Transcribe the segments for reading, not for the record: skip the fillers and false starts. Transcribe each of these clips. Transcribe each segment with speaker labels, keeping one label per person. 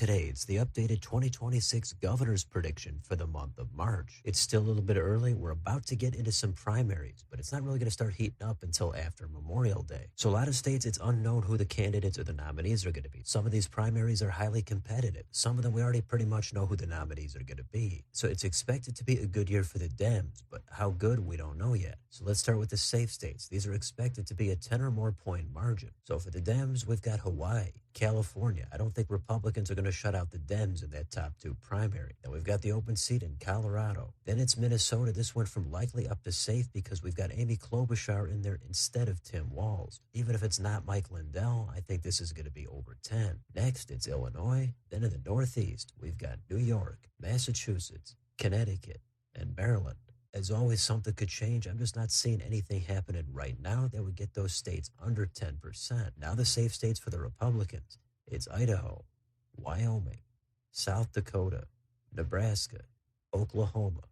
Speaker 1: today. It's the updated 2026 governor's prediction for the month of March. It's still a little bit early. We're about to get into some primaries, but it's not really going to start heating up until after Memorial Day. So a lot of states, it's unknown who the candidates or the nominees are going to be. Some of these primaries are highly competitive. Some of them we already pretty much know who the nominees are going to be. So it's expected to be a good year for the Dems, but how good, we don't know yet. So let's start with the safe states. These are expected to be a 10 or more point margin. So for the Dems, we've got Hawaii, California. I don't think Republicans are going to shut out the Dems in that top two primary. Then we've got the open seat in Colorado. Then it's Minnesota. This went from likely up to safe because we've got Amy Klobuchar in there instead of Tim Walz. Even if it's not Mike Lindell, I think this is going to be over 10. Next, it's Illinois. Then in the Northeast, we've got New York, Massachusetts, Connecticut, and Maryland. As always, something could change. I'm just not seeing anything happening right now that would get those states under 10%. Now the safe states for the Republicans, it's Idaho, Wyoming, South Dakota, Nebraska, Oklahoma,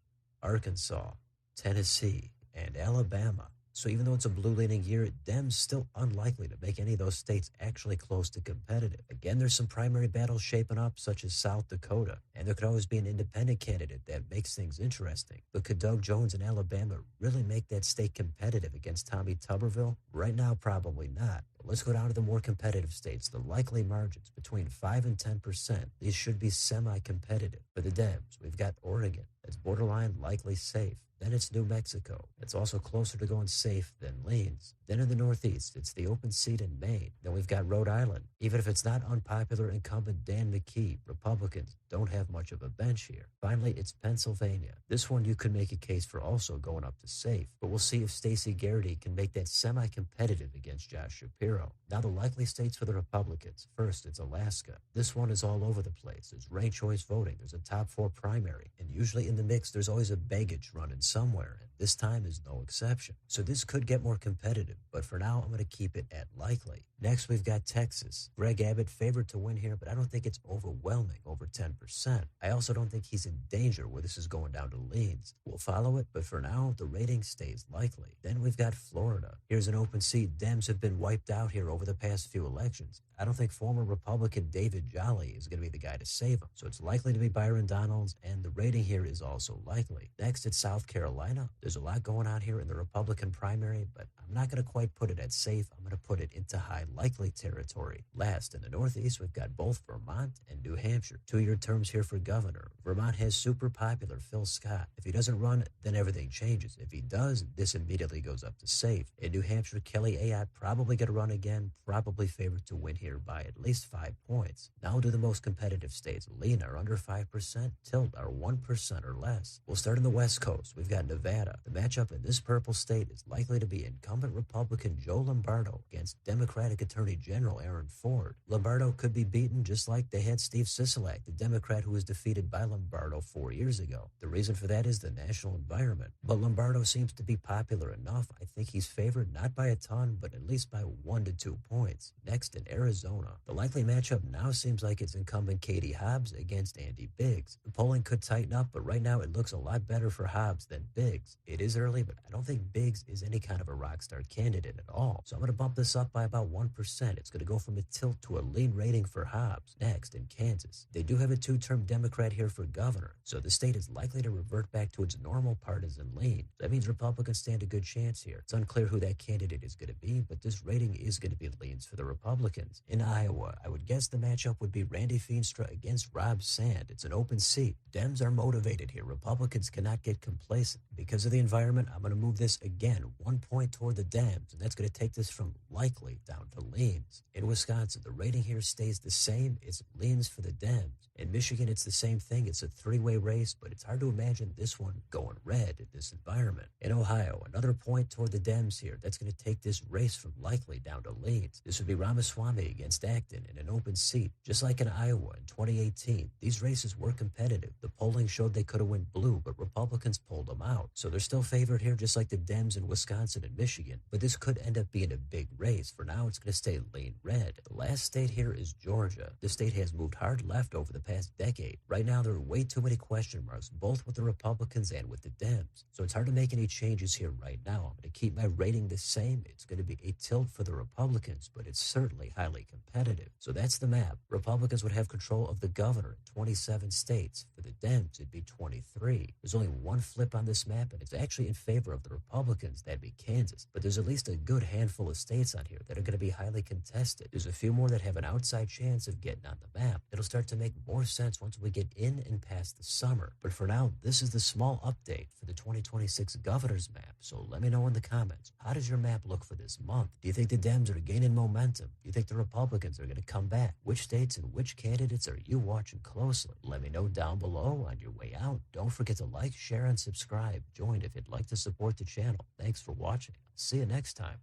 Speaker 1: Arkansas, Tennessee, and Alabama. So even though it's a blue-leaning year, Dems still unlikely to make any of those states actually close to competitive. Again, there's some primary battles shaping up, such as South Dakota, and there could always be an independent candidate that makes things interesting. But could Doug Jones in Alabama really make that state competitive against Tommy Tuberville? Right now, probably not. But let's go down to the more competitive states. The likely margins between 5 and 10%. These should be semi-competitive. For the Dems, we've got Oregon. That's borderline likely safe. Then it's New Mexico. It's also closer to going safe than leans. Then in the Northeast, it's the open seat in Maine. Then we've got Rhode Island. Even if it's not unpopular incumbent Dan McKee, Republicans don't have much of a bench here. Finally, it's Pennsylvania. This one you could make a case for also going up to safe, but we'll see if Stacey Garrity can make that semi-competitive against Josh Shapiro. Now the likely states for the Republicans. First, it's Alaska. This one is all over the place. There's ranked choice voting. There's a top 4 primary. And usually in the mix, there's always a baggage running somewhere, and this time is no exception. So this could get more competitive, but for now, I'm going to keep it at likely. Next, we've got Texas. Greg Abbott favored to win here, but I don't think it's overwhelming, over 10%. I also don't think he's in danger where this is going down to leans. We'll follow it, but for now, the rating stays likely. Then we've got Florida. Here's an open seat. Dems have been wiped out here over the past few elections. I don't think former Republican David Jolly is going to be the guy to save him. So it's likely to be Byron Donalds, and the rating here is also likely. Next, it's South Carolina. There's a lot going on here in the Republican primary, but I'm not going to quite put it at safe. I'm going to put it into high likely territory. Last, in the Northeast, we've got both Vermont and New Hampshire. 2-year terms here for governor. Vermont has super popular Phil Scott. If he doesn't run, then everything changes. If he does, this immediately goes up to safe. In New Hampshire, Kelly Ayotte probably going to run again, probably favored to win here by at least 5 points. Now do the most competitive states. Lean are under 5%, Tilt are 1% or less. We'll start in the West Coast. We've got Nevada. The matchup in this purple state is likely to be incumbent Republican Joe Lombardo against Democratic Attorney General Aaron Ford. Lombardo could be beaten just like they had Steve Sisolak, the Democrat who was defeated by Lombardo 4 years ago. The reason for that is the national environment. But Lombardo seems to be popular enough. I think he's favored not by a ton, but at least by 1 to 2 points. Next, in Arizona. The likely matchup now seems like it's incumbent Katie Hobbs against Andy Biggs. The polling could tighten up, but right now it looks a lot better for Hobbs than Biggs. It is early, but I don't think Biggs is any kind of a rock star candidate at all. So I'm going to bump this up by about 1%. It's going to go from a tilt to a lean rating for Hobbs. Next, in Kansas. They do have a 2-term Democrat here for governor, so the state is likely to revert back to its normal partisan lean. That means Republicans stand a good chance here. It's unclear who that candidate is going to be, but this rating is going to be leans for the Republicans. In Iowa, I would guess the matchup would be Randy Feenstra against Rob Sand. It's an open seat. Dems are motivated here. Republicans cannot get complacent. Because of the environment, I'm going to move this again 1 point toward the Dems, and that's going to take this from likely down to leans. In Wisconsin, the rating here stays the same. It's leans for the Dems. In Michigan, it's the same thing. It's a 3-way race, but it's hard to imagine this one going red in this environment. In Ohio, another point toward the Dems here. That's going to take this race from likely down to leans. This would be Ramaswamy against Acton in an open seat. Just like in Iowa in 2018, these races were competitive. The polling showed they could have went blue, but Republicans pulled them out. So they're still favored here, just like the Dems in Wisconsin and Michigan. But this could end up being a big race. For now, it's going to stay lean red. The last state here is Georgia. The state has moved hard left over the past decade. Right now, there are way too many question marks, both with the Republicans and with the Dems. So it's hard to make any changes here right now. I'm going to keep my rating the same. It's going to be a tilt for the Republicans, but it's certainly highly competitive. So that's the map. Republicans would have control of the governor in 27 states. For the Dems, it'd be 23. There's only one flip on this map, and it's actually in favor of the Republicans. That'd be Kansas. But there's at least a good handful of states on here that are going to be highly contested. There's a few more that have an outside chance of getting on the map. It'll start to make more sense once we get in and past the summer. But for now, this is the small update for the 2026 governor's map. So let me know in the comments, how does your map look for this month? Do you think the Dems are gaining momentum? Do you think the Republicans are going to come back? Which states and which candidates are you watching closely? Let me know down below on your way out. Don't forget to like, share, and subscribe. Join if you'd like to support the channel. Thanks for watching. See you next time.